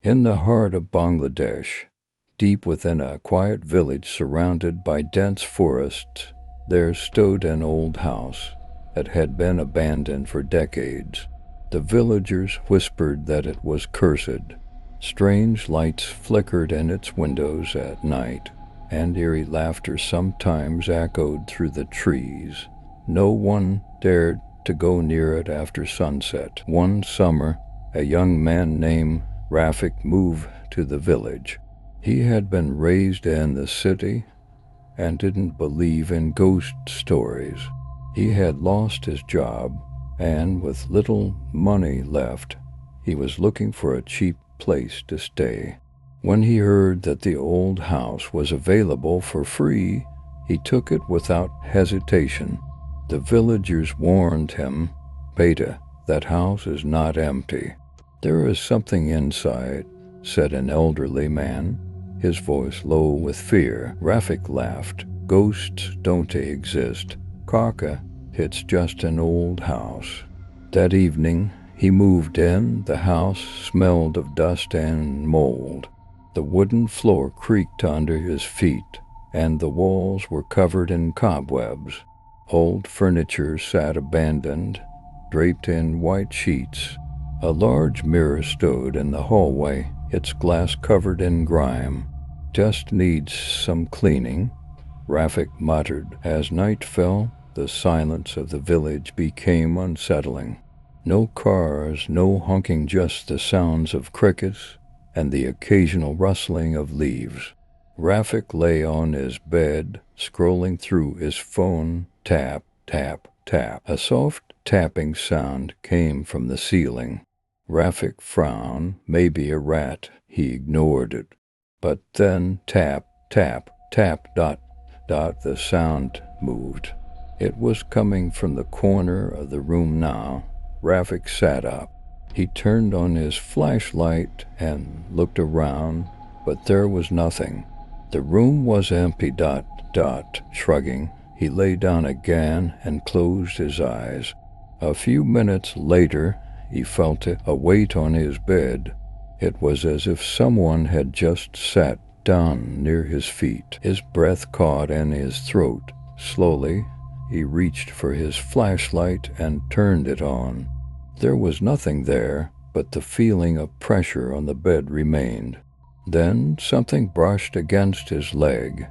In the heart of Bangladesh, deep within a quiet village surrounded by dense forests, there stood an old house that had been abandoned for decades. The villagers whispered that it was cursed. Strange lights flickered in its windows at night, and eerie laughter sometimes echoed through the trees. No one dared to go near it after sunset. One summer, a young man named Rafik moved to the village. He had been raised in the city and didn't believe in ghost stories. He had lost his job, and with little money left, he was looking for a cheap place to stay. When he heard that the old house was available for free, he took it without hesitation. The villagers warned him, "Beta, that house is not empty. There is something inside," said an elderly man, his voice low with fear. Rafik laughed. "Ghosts don't exist, Kaka. It's just an old house." That evening, he moved in. The house smelled of dust and mold. The wooden floor creaked under his feet, and the walls were covered in cobwebs. Old furniture sat abandoned, draped in white sheets. A large mirror stood in the hallway, its glass covered in grime. "Just needs some cleaning," Rafik muttered. As night fell, the silence of the village became unsettling. No cars, no honking, just the sounds of crickets and the occasional rustling of leaves. Rafik lay on his bed, scrolling through his phone. Tap, tap, tap. A soft tapping sound came from the ceiling. Rafik frowned. Maybe a rat. He ignored it. But then tap, tap, tap, dot, dot. The sound moved. It was coming from the corner of the room now. Rafik sat up. He turned on his flashlight and looked around, but there was nothing. The room was empty. Dot, dot. Shrugging, he lay down again and closed his eyes. A few minutes later, he felt a weight on his bed. It was as if someone had just sat down near his feet. His breath caught in his throat. Slowly, he reached for his flashlight and turned it on. There was nothing there, but the feeling of pressure on the bed remained. Then something brushed against his leg.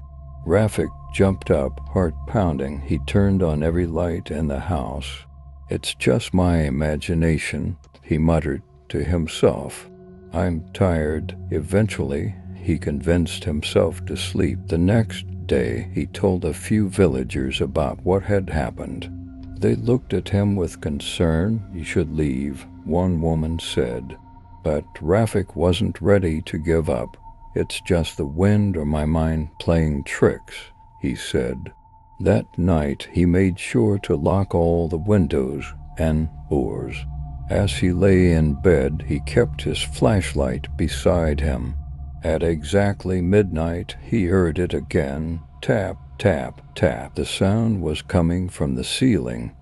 Rafik jumped up, heart pounding. He turned on every light in the house. "It's just my imagination," he muttered to himself. "I'm tired." Eventually, he convinced himself to sleep. The next day, he told a few villagers about what had happened. They looked at him with concern. "You should leave," one woman said. But Rafik wasn't ready to give up. "It's just the wind or my mind playing tricks," he said. That night, he made sure to lock all the windows and doors. As he lay in bed, he kept his flashlight beside him. At exactly midnight, he heard it again. Tap, tap, tap. The sound was coming from the ceiling,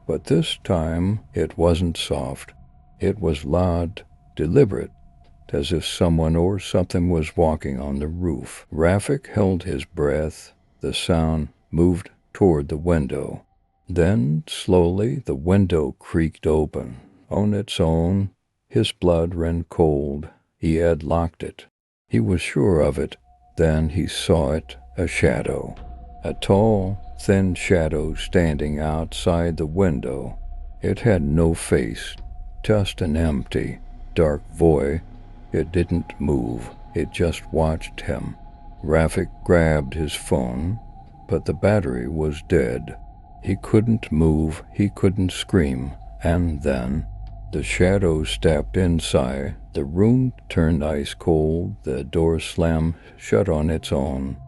but this time it wasn't soft. It was loud, deliberate, as if someone or something was walking on the roof. Rafik held his breath. The sound moved toward the window. Then, slowly, the window creaked open. On its own, his blood ran cold. He had locked it. He was sure of it. Then he saw it, a shadow. A tall, thin shadow standing outside the window. It had no face, just an empty, dark void. It didn't move. It just watched him. Rafik grabbed his phone, but the battery was dead. He couldn't move. He couldn't scream. And then the shadow stepped inside. The room turned ice cold. The door slammed shut on its own.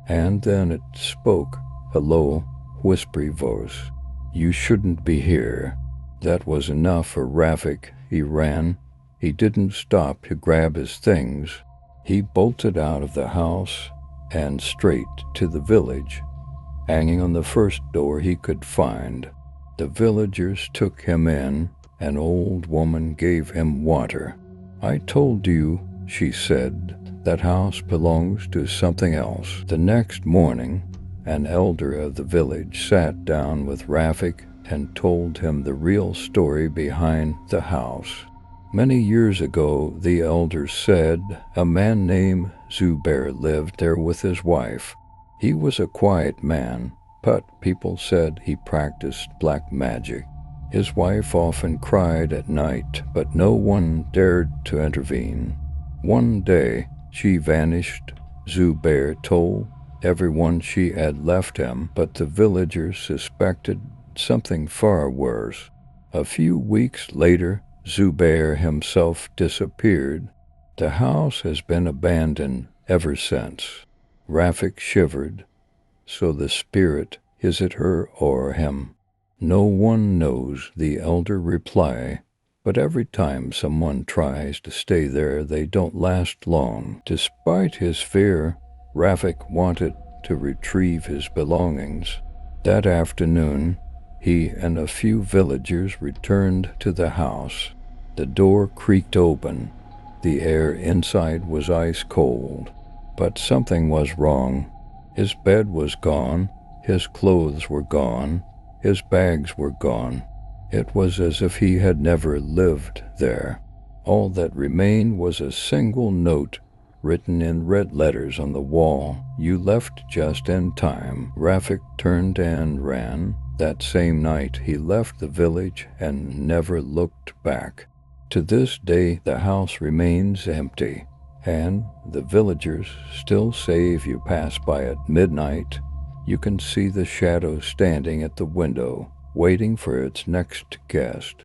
And then it spoke, a low, whispery voice. "You shouldn't be here." That was enough for Rafik. He ran. He didn't stop to grab his things. He bolted out of the house and straight to the village, hanging on the first door he could find. The villagers took him in. An old woman gave him water. "I told you," she said. That house belongs to something else. The next morning, an elder of the village sat down with Rafik and told him the real story behind the house. Many years ago, the elder said, a man named Zubair lived there with his wife. He was a quiet man, but people said he practiced black magic. His wife often cried at night, but no one dared to intervene. One day, she vanished. Zubair told everyone she had left him, but the villagers suspected something far worse. A few weeks later, Zubair himself disappeared. The house has been abandoned ever since. Rafik shivered. So the spirit, is it her or him? No one knows, the elder replied. But every time someone tries to stay there, they don't last long. Despite his fear, Rafik wanted to retrieve his belongings. That afternoon, he and a few villagers returned to the house. The door creaked open. The air inside was ice cold. But something was wrong. His bed was gone. His clothes were gone. His bags were gone. It was as if he had never lived there. All that remained was a single note written in red letters on the wall. You left just in time. Rafik turned and ran. That same night he left the village and never looked back. To this day the house remains empty, and the villagers still say if you pass by at midnight, you can see the shadow standing at the window, waiting for its next guest.